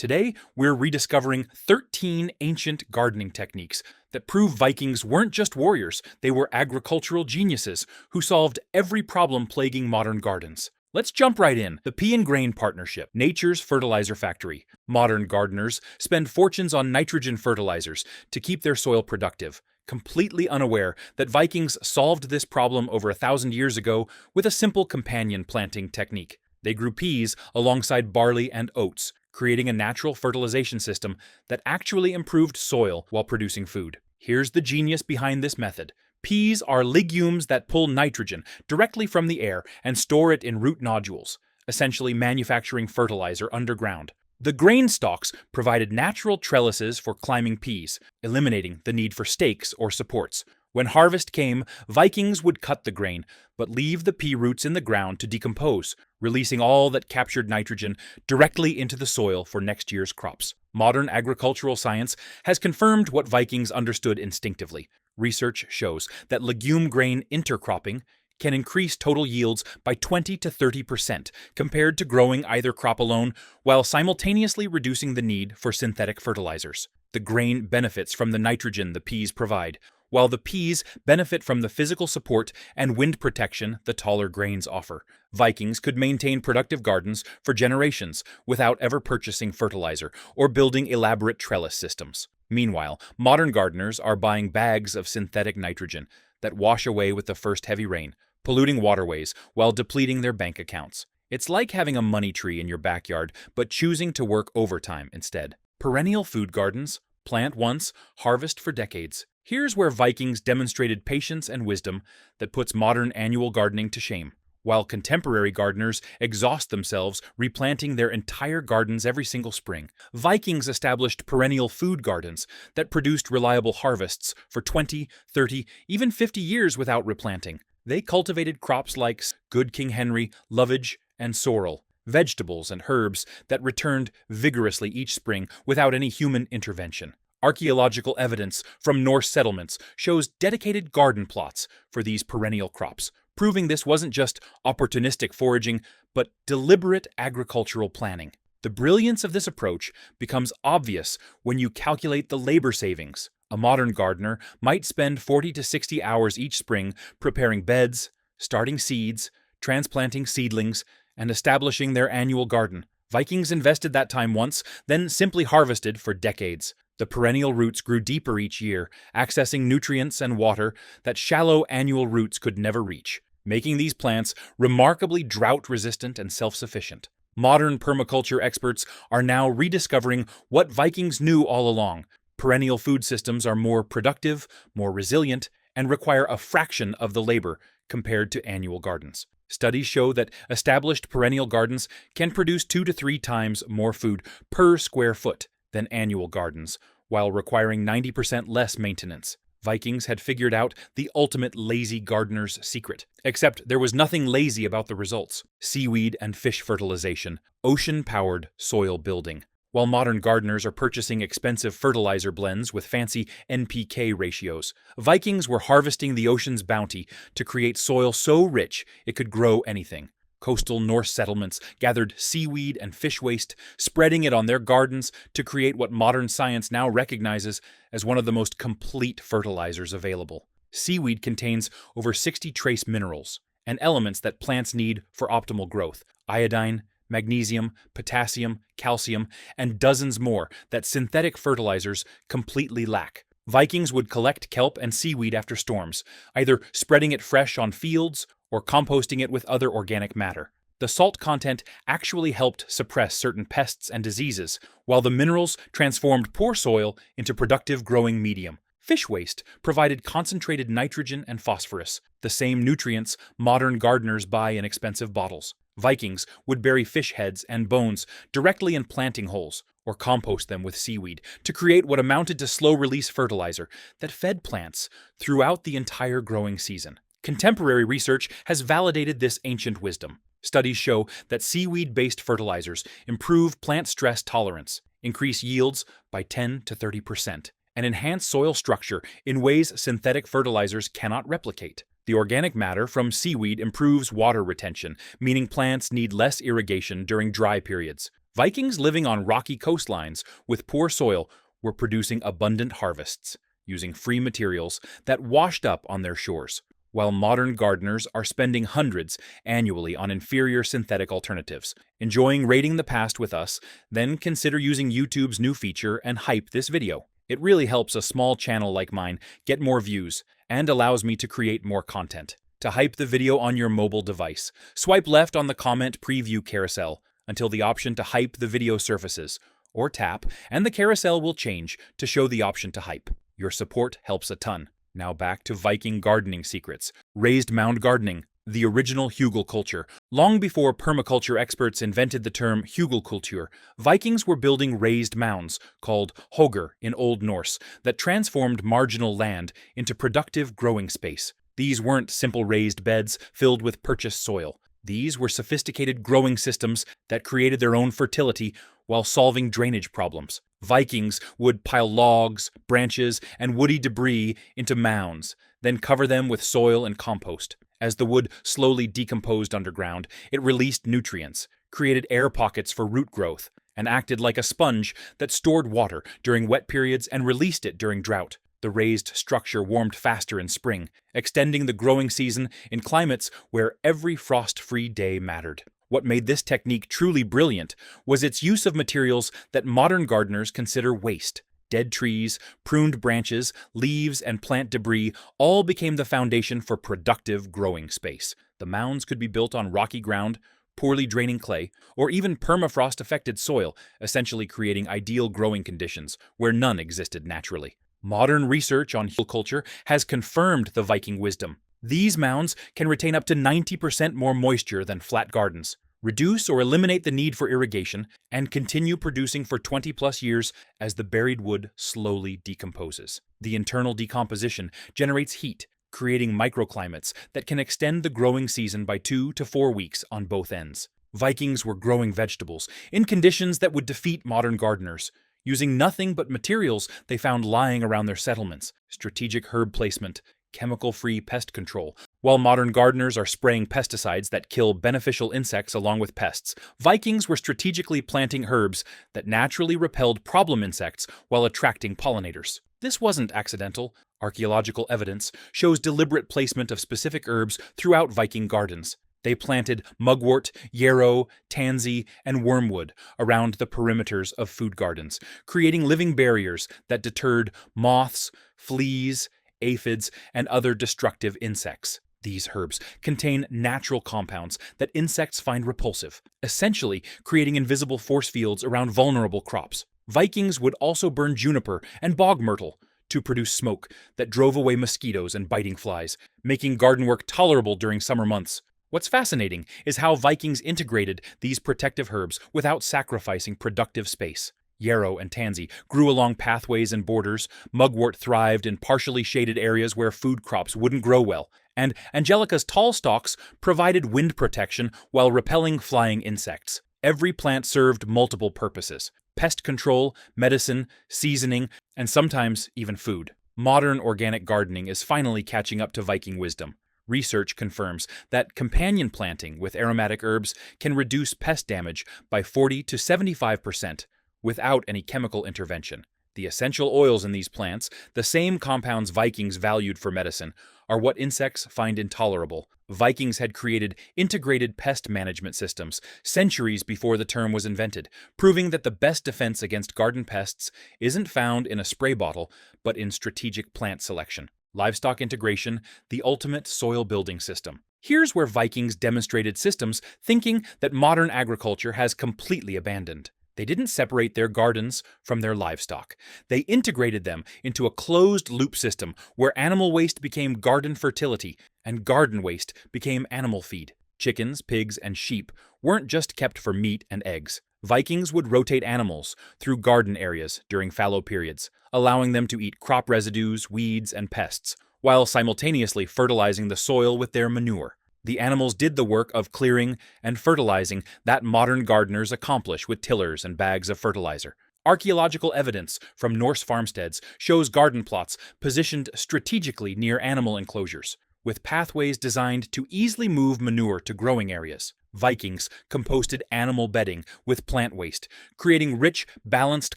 Today, we're rediscovering 13 ancient gardening techniques that prove Vikings weren't just warriors, they were agricultural geniuses who solved every problem plaguing modern gardens. Let's jump right in. The Pea and Grain Partnership, nature's fertilizer factory. Modern gardeners spend fortunes on nitrogen fertilizers to keep their soil productive, completely unaware that Vikings solved this problem over 1,000 years ago with a simple companion planting technique. They grew peas alongside barley and oats, creating a natural fertilization system that actually improved soil while producing food. Here's the genius behind this method. Peas are legumes that pull nitrogen directly from the air and store it in root nodules, essentially manufacturing fertilizer underground. The grain stalks provided natural trellises for climbing peas, eliminating the need for stakes or supports. When harvest came, Vikings would cut the grain, but leave the pea roots in the ground to decompose, releasing all that captured nitrogen directly into the soil for next year's crops. Modern agricultural science has confirmed what Vikings understood instinctively. Research shows that legume grain intercropping can increase total yields by 20 to 30% compared to growing either crop alone, while simultaneously reducing the need for synthetic fertilizers. The grain benefits from the nitrogen the peas provide, while the peas benefit from the physical support and wind protection the taller grains offer. Vikings could maintain productive gardens for generations without ever purchasing fertilizer or building elaborate trellis systems. Meanwhile, modern gardeners are buying bags of synthetic nitrogen that wash away with the first heavy rain, polluting waterways while depleting their bank accounts. It's like having a money tree in your backyard, but choosing to work overtime instead. Perennial food gardens, plant once, harvest for decades. Here's where Vikings demonstrated patience and wisdom that puts modern annual gardening to shame. While contemporary gardeners exhaust themselves replanting their entire gardens every single spring, Vikings established perennial food gardens that produced reliable harvests for 20, 30, even 50 years without replanting. They cultivated crops like good King Henry, lovage, and sorrel, vegetables and herbs that returned vigorously each spring without any human intervention. Archaeological evidence from Norse settlements shows dedicated garden plots for these perennial crops, proving this wasn't just opportunistic foraging, but deliberate agricultural planning. The brilliance of this approach becomes obvious when you calculate the labor savings. A modern gardener might spend 40 to 60 hours each spring preparing beds, starting seeds, transplanting seedlings, and establishing their annual garden. Vikings invested that time once, then simply harvested for decades. The perennial roots grew deeper each year, accessing nutrients and water that shallow annual roots could never reach, making these plants remarkably drought-resistant and self-sufficient. Modern permaculture experts are now rediscovering what Vikings knew all along. Perennial food systems are more productive, more resilient, and require a fraction of the labor compared to annual gardens. Studies show that established perennial gardens can produce 2 to 3 times more food per square foot than annual gardens, while requiring 90% less maintenance. Vikings had figured out the ultimate lazy gardener's secret. Except there was nothing lazy about the results. Seaweed and fish fertilization, ocean-powered soil building. While modern gardeners are purchasing expensive fertilizer blends with fancy NPK ratios, Vikings were harvesting the ocean's bounty to create soil so rich it could grow anything. Coastal Norse settlements gathered seaweed and fish waste, spreading it on their gardens to create what modern science now recognizes as one of the most complete fertilizers available. Seaweed contains over 60 trace minerals and elements that plants need for optimal growth: iodine, magnesium, potassium, calcium, and dozens more that synthetic fertilizers completely lack. Vikings would collect kelp and seaweed after storms, either spreading it fresh on fields or composting it with other organic matter. The salt content actually helped suppress certain pests and diseases, while the minerals transformed poor soil into productive growing medium. Fish waste provided concentrated nitrogen and phosphorus, the same nutrients modern gardeners buy in expensive bottles. Vikings would bury fish heads and bones directly in planting holes, or compost them with seaweed to create what amounted to slow-release fertilizer that fed plants throughout the entire growing season. Contemporary research has validated this ancient wisdom. Studies show that seaweed-based fertilizers improve plant stress tolerance, increase yields by 10 to 30%, and enhance soil structure in ways synthetic fertilizers cannot replicate. The organic matter from seaweed improves water retention, meaning plants need less irrigation during dry periods. Vikings living on rocky coastlines with poor soil were producing abundant harvests, using free materials that washed up on their shores, while modern gardeners are spending hundreds annually on inferior synthetic alternatives. Enjoying raiding the past with us? Then consider using YouTube's new feature and hype this video. It really helps a small channel like mine get more views and allows me to create more content. To hype the video on your mobile device, swipe left on the comment preview carousel until the option to hype the video surfaces, or tap, and the carousel will change to show the option to hype. Your support helps a ton. Now back to Viking gardening secrets. Raised mound gardening, the original hugelkultur. Long before permaculture experts invented the term hugelkultur, Vikings were building raised mounds, called hoger in Old Norse, that transformed marginal land into productive growing space. These weren't simple raised beds filled with purchased soil. These were sophisticated growing systems that created their own fertility while solving drainage problems. Vikings would pile logs, branches, and woody debris into mounds, then cover them with soil and compost. As the wood slowly decomposed underground, it released nutrients, created air pockets for root growth, and acted like a sponge that stored water during wet periods and released it during drought. The raised structure warmed faster in spring, extending the growing season in climates where every frost-free day mattered. What made this technique truly brilliant was its use of materials that modern gardeners consider waste. Dead trees, pruned branches, leaves, and plant debris all became the foundation for productive growing space. The mounds could be built on rocky ground, poorly draining clay, or even permafrost-affected soil, essentially creating ideal growing conditions where none existed naturally. Modern research on hugelkultur has confirmed the Viking wisdom. These mounds can retain up to 90% more moisture than flat gardens, reduce or eliminate the need for irrigation, and continue producing for 20+ years as the buried wood slowly decomposes. The internal decomposition generates heat, creating microclimates that can extend the growing season by 2 to 4 weeks on both ends. Vikings were growing vegetables in conditions that would defeat modern gardeners, using nothing but materials they found lying around their settlements. Strategic herb placement, chemical-free pest control. While modern gardeners are spraying pesticides that kill beneficial insects along with pests, Vikings were strategically planting herbs that naturally repelled problem insects while attracting pollinators. This wasn't accidental. Archaeological evidence shows deliberate placement of specific herbs throughout Viking gardens. They planted mugwort, yarrow, tansy, and wormwood around the perimeters of food gardens, creating living barriers that deterred moths, fleas, aphids, and other destructive insects. These herbs contain natural compounds that insects find repulsive, essentially creating invisible force fields around vulnerable crops. Vikings would also burn juniper and bog myrtle to produce smoke that drove away mosquitoes and biting flies, making garden work tolerable during summer months. What's fascinating is how Vikings integrated these protective herbs without sacrificing productive space. Yarrow and tansy grew along pathways and borders, mugwort thrived in partially shaded areas where food crops wouldn't grow well, and Angelica's tall stalks provided wind protection while repelling flying insects. Every plant served multiple purposes: pest control, medicine, seasoning, and sometimes even food. Modern organic gardening is finally catching up to Viking wisdom. Research confirms that companion planting with aromatic herbs can reduce pest damage by 40 to 75% without any chemical intervention. The essential oils in these plants, the same compounds Vikings valued for medicine, are what insects find intolerable. Vikings had created integrated pest management systems centuries before the term was invented, proving that the best defense against garden pests isn't found in a spray bottle, but in strategic plant selection. Livestock integration, the ultimate soil building system. Here's where Vikings demonstrated systems thinking that modern agriculture has completely abandoned. They didn't separate their gardens from their livestock. They integrated them into a closed-loop system where animal waste became garden fertility and garden waste became animal feed. Chickens, pigs, and sheep weren't just kept for meat and eggs. Vikings would rotate animals through garden areas during fallow periods, allowing them to eat crop residues, weeds, and pests, while simultaneously fertilizing the soil with their manure. The animals did the work of clearing and fertilizing that modern gardeners accomplish with tillers and bags of fertilizer. Archaeological evidence from Norse farmsteads shows garden plots positioned strategically near animal enclosures, with pathways designed to easily move manure to growing areas. Vikings composted animal bedding with plant waste, creating rich, balanced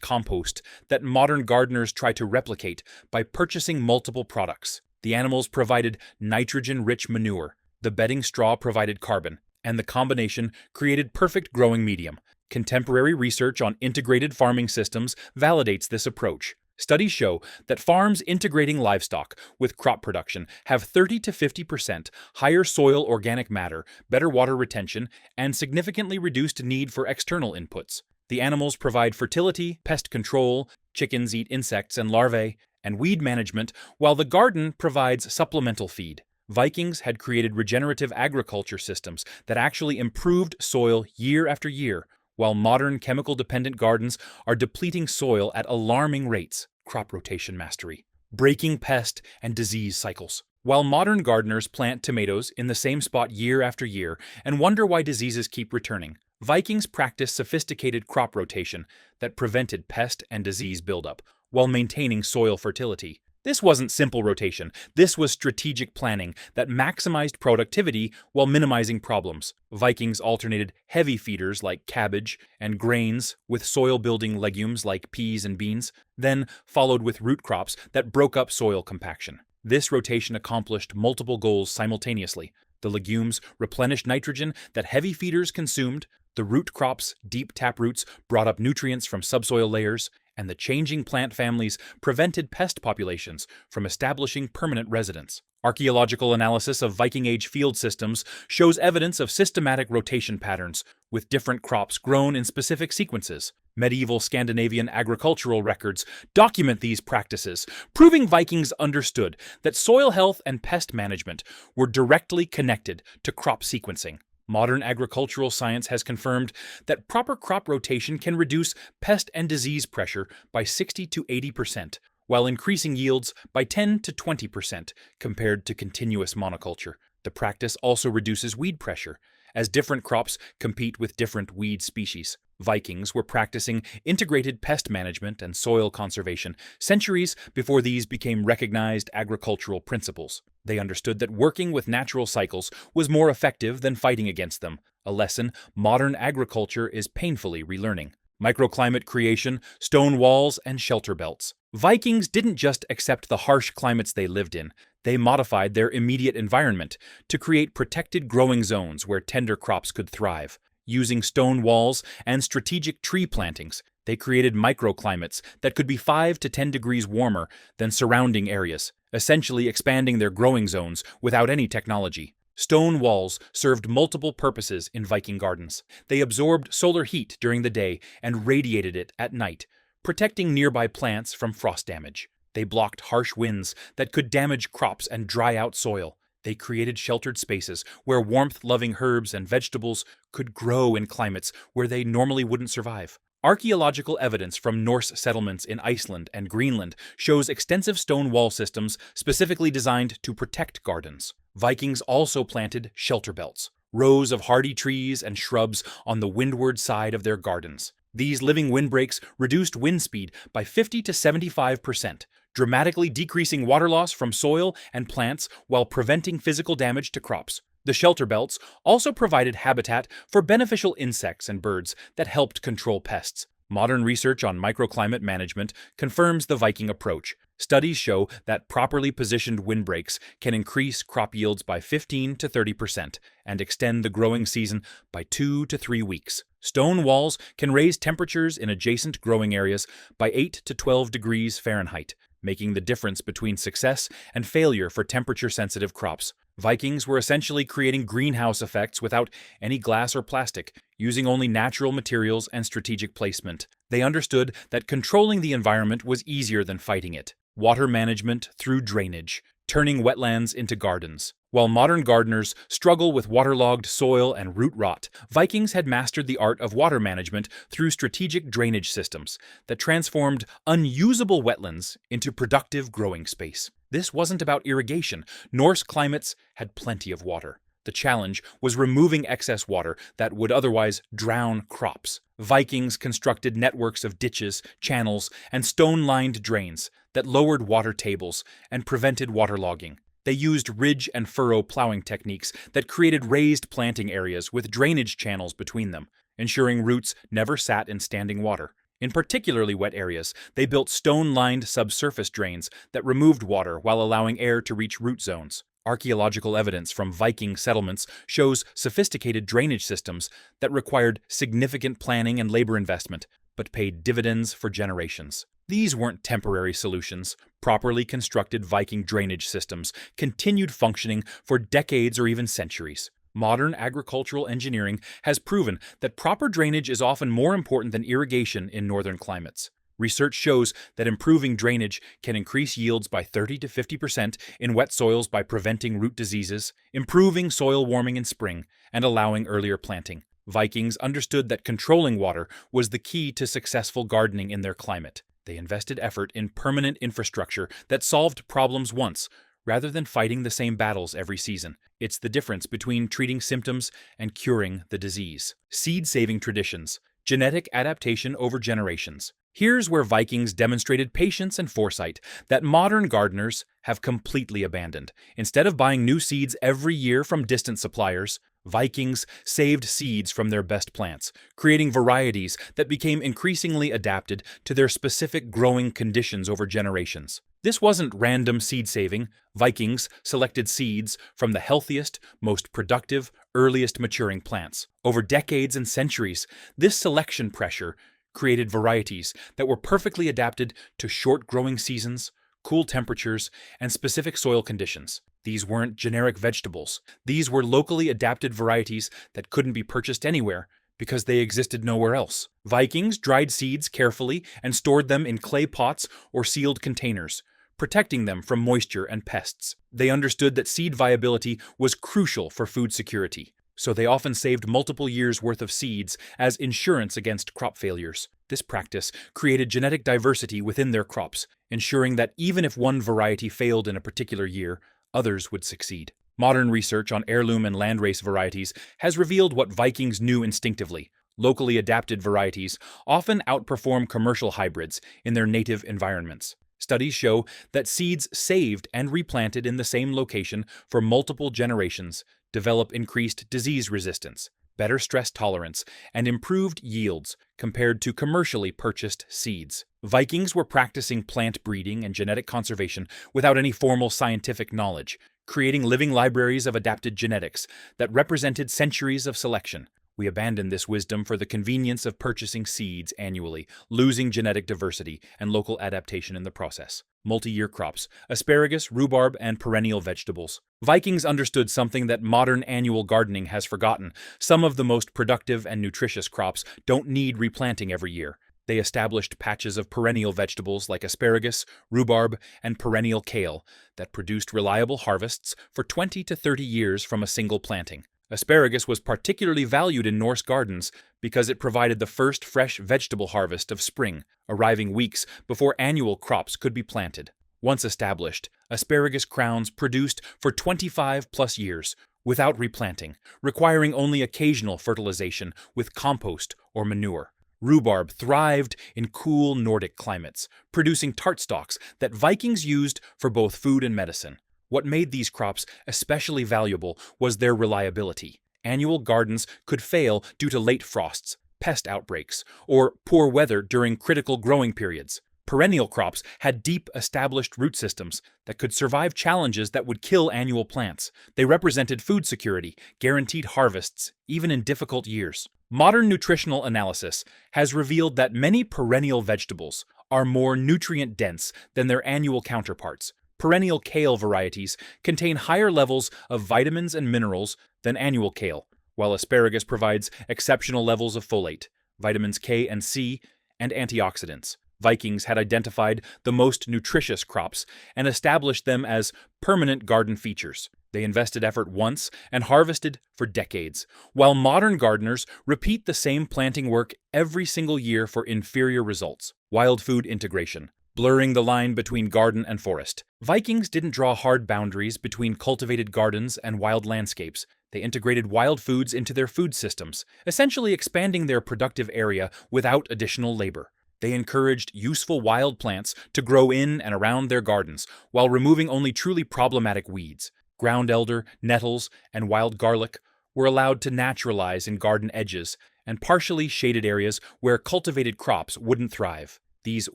compost that modern gardeners try to replicate by purchasing multiple products. The animals provided nitrogen-rich manure, the bedding straw provided carbon, and the combination created perfect growing medium. Contemporary research on integrated farming systems validates this approach. Studies show that farms integrating livestock with crop production have 30 to 50% higher soil organic matter, better water retention, and significantly reduced need for external inputs. The animals provide fertility, pest control, chickens eat insects and larvae, and weed management, while the garden provides supplemental feed. Vikings had created regenerative agriculture systems that actually improved soil year after year, while modern chemical-dependent gardens are depleting soil at alarming rates. Crop rotation mastery. Breaking pest and disease cycles. While modern gardeners plant tomatoes in the same spot year after year and wonder why diseases keep returning, Vikings practiced sophisticated crop rotation that prevented pest and disease buildup while maintaining soil fertility. This wasn't simple rotation, this was strategic planning that maximized productivity while minimizing problems. Vikings alternated heavy feeders like cabbage and grains with soil-building legumes like peas and beans, then followed with root crops that broke up soil compaction. This rotation accomplished multiple goals simultaneously. The legumes replenished nitrogen that heavy feeders consumed, the root crops, deep taproots, brought up nutrients from subsoil layers, and the changing plant families prevented pest populations from establishing permanent residence. Archaeological analysis of Viking-age field systems shows evidence of systematic rotation patterns, with different crops grown in specific sequences. Medieval Scandinavian agricultural records document these practices, proving Vikings understood that soil health and pest management were directly connected to crop sequencing. Modern agricultural science has confirmed that proper crop rotation can reduce pest and disease pressure by 60 to 80%, while increasing yields by 10 to 20% compared to continuous monoculture. The practice also reduces weed pressure, as different crops compete with different weed species. Vikings were practicing integrated pest management and soil conservation centuries before these became recognized agricultural principles. They understood that working with natural cycles was more effective than fighting against them, a lesson modern agriculture is painfully relearning. Microclimate creation, stone walls, and shelter belts. Vikings didn't just accept the harsh climates they lived in, they modified their immediate environment to create protected growing zones where tender crops could thrive. Using stone walls and strategic tree plantings, they created microclimates that could be 5 to 10 degrees warmer than surrounding areas, essentially expanding their growing zones without any technology. Stone walls served multiple purposes in Viking gardens. They absorbed solar heat during the day and radiated it at night, protecting nearby plants from frost damage. They blocked harsh winds that could damage crops and dry out soil. They created sheltered spaces where warmth-loving herbs and vegetables could grow in climates where they normally wouldn't survive. Archaeological evidence from Norse settlements in Iceland and Greenland shows extensive stone wall systems specifically designed to protect gardens. Vikings also planted shelter belts, rows of hardy trees and shrubs on the windward side of their gardens. These living windbreaks reduced wind speed by 50 to 75%, dramatically decreasing water loss from soil and plants while preventing physical damage to crops. The shelter belts also provided habitat for beneficial insects and birds that helped control pests. Modern research on microclimate management confirms the Viking approach. Studies show that properly positioned windbreaks can increase crop yields by 15 to 30% and extend the growing season by 2 to 3 weeks. Stone walls can raise temperatures in adjacent growing areas by 8 to 12 degrees Fahrenheit, making the difference between success and failure for temperature-sensitive crops. Vikings were essentially creating greenhouse effects without any glass or plastic, using only natural materials and strategic placement. They understood that controlling the environment was easier than fighting it. Water management through drainage, turning wetlands into gardens. While modern gardeners struggle with waterlogged soil and root rot, Vikings had mastered the art of water management through strategic drainage systems that transformed unusable wetlands into productive growing space. This wasn't about irrigation. Norse climates had plenty of water. The challenge was removing excess water that would otherwise drown crops. Vikings constructed networks of ditches, channels, and stone-lined drains that lowered water tables and prevented waterlogging. They used ridge and furrow plowing techniques that created raised planting areas with drainage channels between them, ensuring roots never sat in standing water. In particularly wet areas, they built stone-lined subsurface drains that removed water while allowing air to reach root zones. Archaeological evidence from Viking settlements shows sophisticated drainage systems that required significant planning and labor investment, but paid dividends for generations. These weren't temporary solutions. Properly constructed Viking drainage systems continued functioning for decades or even centuries. Modern agricultural engineering has proven that proper drainage is often more important than irrigation in northern climates. Research shows that improving drainage can increase yields by 30 to 50% in wet soils by preventing root diseases, improving soil warming in spring, and allowing earlier planting. Vikings understood that controlling water was the key to successful gardening in their climate. They invested effort in permanent infrastructure that solved problems once, rather than fighting the same battles every season. It's the difference between treating symptoms and curing the disease. Seed-saving traditions. Genetic adaptation over generations. Here's where Vikings demonstrated patience and foresight that modern gardeners have completely abandoned. Instead of buying new seeds every year from distant suppliers, Vikings saved seeds from their best plants, creating varieties that became increasingly adapted to their specific growing conditions over generations. This wasn't random seed saving. Vikings selected seeds from the healthiest, most productive, earliest maturing plants. Over decades and centuries, this selection pressure created varieties that were perfectly adapted to short growing seasons, cool temperatures, and specific soil conditions. These weren't generic vegetables. These were locally adapted varieties that couldn't be purchased anywhere because they existed nowhere else. Vikings dried seeds carefully and stored them in clay pots or sealed containers, protecting them from moisture and pests. They understood that seed viability was crucial for food security, so they often saved multiple years' worth of seeds as insurance against crop failures. This practice created genetic diversity within their crops, ensuring that even if one variety failed in a particular year, others would succeed. Modern research on heirloom and landrace varieties has revealed what Vikings knew instinctively. Locally adapted varieties often outperform commercial hybrids in their native environments. Studies show that seeds saved and replanted in the same location for multiple generations develop increased disease resistance, better stress tolerance, and improved yields compared to commercially purchased seeds. Vikings were practicing plant breeding and genetic conservation without any formal scientific knowledge, creating living libraries of adapted genetics that represented centuries of selection. We abandoned this wisdom for the convenience of purchasing seeds annually, losing genetic diversity and local adaptation in the process. Multi-year crops: asparagus, rhubarb, and perennial vegetables. Vikings understood something that modern annual gardening has forgotten. Some of the most productive and nutritious crops don't need replanting every year. They established patches of perennial vegetables like asparagus, rhubarb, and perennial kale that produced reliable harvests for 20 to 30 years from a single planting. Asparagus was particularly valued in Norse gardens because it provided the first fresh vegetable harvest of spring, arriving weeks before annual crops could be planted. Once established, asparagus crowns produced for 25+ years without replanting, requiring only occasional fertilization with compost or manure. Rhubarb thrived in cool Nordic climates, producing tart stalks that Vikings used for both food and medicine. What made these crops especially valuable was their reliability. Annual gardens could fail due to late frosts, pest outbreaks, or poor weather during critical growing periods. Perennial crops had deep, established root systems that could survive challenges that would kill annual plants. They represented food security, guaranteed harvests, even in difficult years. Modern nutritional analysis has revealed that many perennial vegetables are more nutrient-dense than their annual counterparts. Perennial kale varieties contain higher levels of vitamins and minerals than annual kale, while asparagus provides exceptional levels of folate, vitamins K and C, and antioxidants. Vikings had identified the most nutritious crops and established them as permanent garden features. They invested effort once and harvested for decades, while modern gardeners repeat the same planting work every single year for inferior results. Wild food integration, blurring the line between garden and forest. Vikings didn't draw hard boundaries between cultivated gardens and wild landscapes. They integrated wild foods into their food systems, essentially expanding their productive area without additional labor. They encouraged useful wild plants to grow in and around their gardens, while removing only truly problematic weeds. Ground elder, nettles, and wild garlic were allowed to naturalize in garden edges and partially shaded areas where cultivated crops wouldn't thrive. These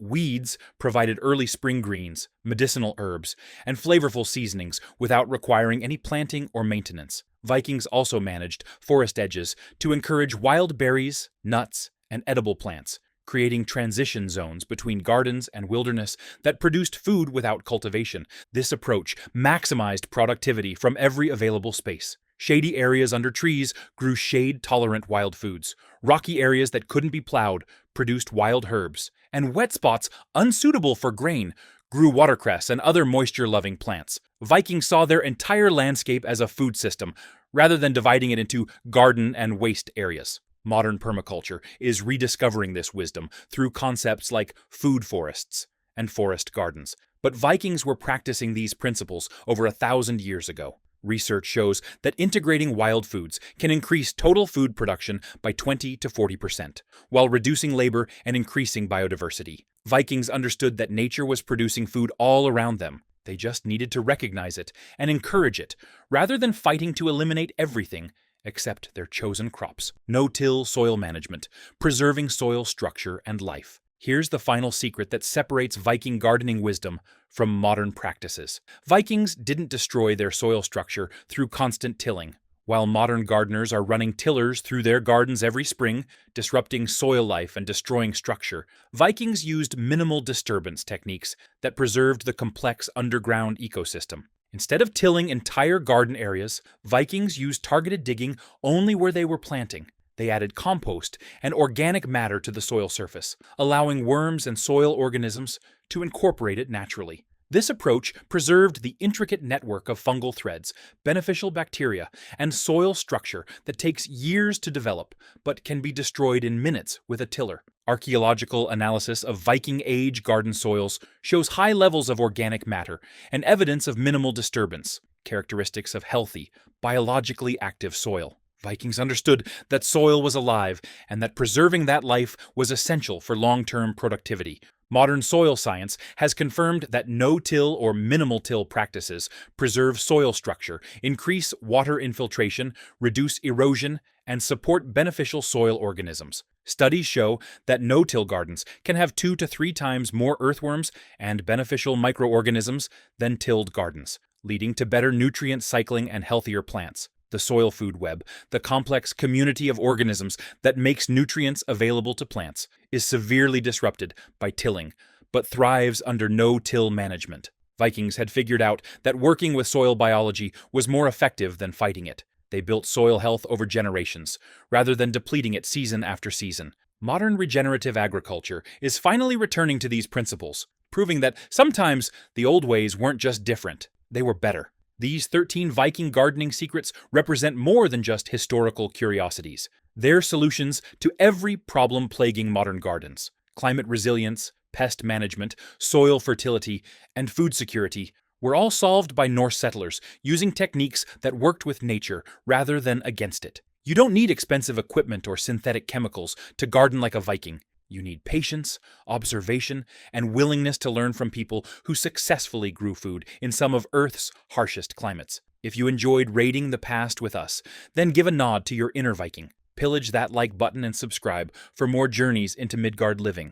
weeds provided early spring greens, medicinal herbs, and flavorful seasonings without requiring any planting or maintenance. Vikings also managed forest edges to encourage wild berries, nuts, and edible plants, creating transition zones between gardens and wilderness that produced food without cultivation. This approach maximized productivity from every available space. Shady areas under trees grew shade-tolerant wild foods. Rocky areas that couldn't be plowed produced wild herbs. And wet spots, unsuitable for grain, grew watercress and other moisture-loving plants. Vikings saw their entire landscape as a food system, rather than dividing it into garden and waste areas. Modern permaculture is rediscovering this wisdom through concepts like food forests and forest gardens. But Vikings were practicing these principles over 1,000 years ago. Research shows that integrating wild foods can increase total food production by 20 to 40%, while reducing labor and increasing biodiversity. Vikings understood that nature was producing food all around them. They just needed to recognize it and encourage it, rather than fighting to eliminate everything except their chosen crops. No-till soil management, preserving soil structure and life. Here's the final secret that separates Viking gardening wisdom from modern practices. Vikings didn't destroy their soil structure through constant tilling. While modern gardeners are running tillers through their gardens every spring, disrupting soil life and destroying structure, Vikings used minimal disturbance techniques that preserved the complex underground ecosystem. Instead of tilling entire garden areas, Vikings used targeted digging only where they were planting. They added compost and organic matter to the soil surface, allowing worms and soil organisms to incorporate it naturally. This approach preserved the intricate network of fungal threads, beneficial bacteria, and soil structure that takes years to develop, but can be destroyed in minutes with a tiller. Archaeological analysis of Viking-age garden soils shows high levels of organic matter and evidence of minimal disturbance, characteristics of healthy, biologically active soil. Vikings understood that soil was alive and that preserving that life was essential for long-term productivity. Modern soil science has confirmed that no-till or minimal-till practices preserve soil structure, increase water infiltration, reduce erosion, and support beneficial soil organisms. Studies show that no-till gardens can have 2 to 3 times more earthworms and beneficial microorganisms than tilled gardens, leading to better nutrient cycling and healthier plants. The soil food web, the complex community of organisms that makes nutrients available to plants, is severely disrupted by tilling, but thrives under no-till management. Vikings had figured out that working with soil biology was more effective than fighting it. They built soil health over generations, rather than depleting it season after season. Modern regenerative agriculture is finally returning to these principles, proving that sometimes the old ways weren't just different, they were better. These 13 Viking gardening secrets represent more than just historical curiosities. They're solutions to every problem plaguing modern gardens. Climate resilience, pest management, soil fertility, and food security were all solved by Norse settlers using techniques that worked with nature rather than against it. You don't need expensive equipment or synthetic chemicals to garden like a Viking. You need patience, observation, and willingness to learn from people who successfully grew food in some of Earth's harshest climates. If you enjoyed raiding the past with us, then give a nod to your inner Viking. Pillage that like button and subscribe for more journeys into Midgard living.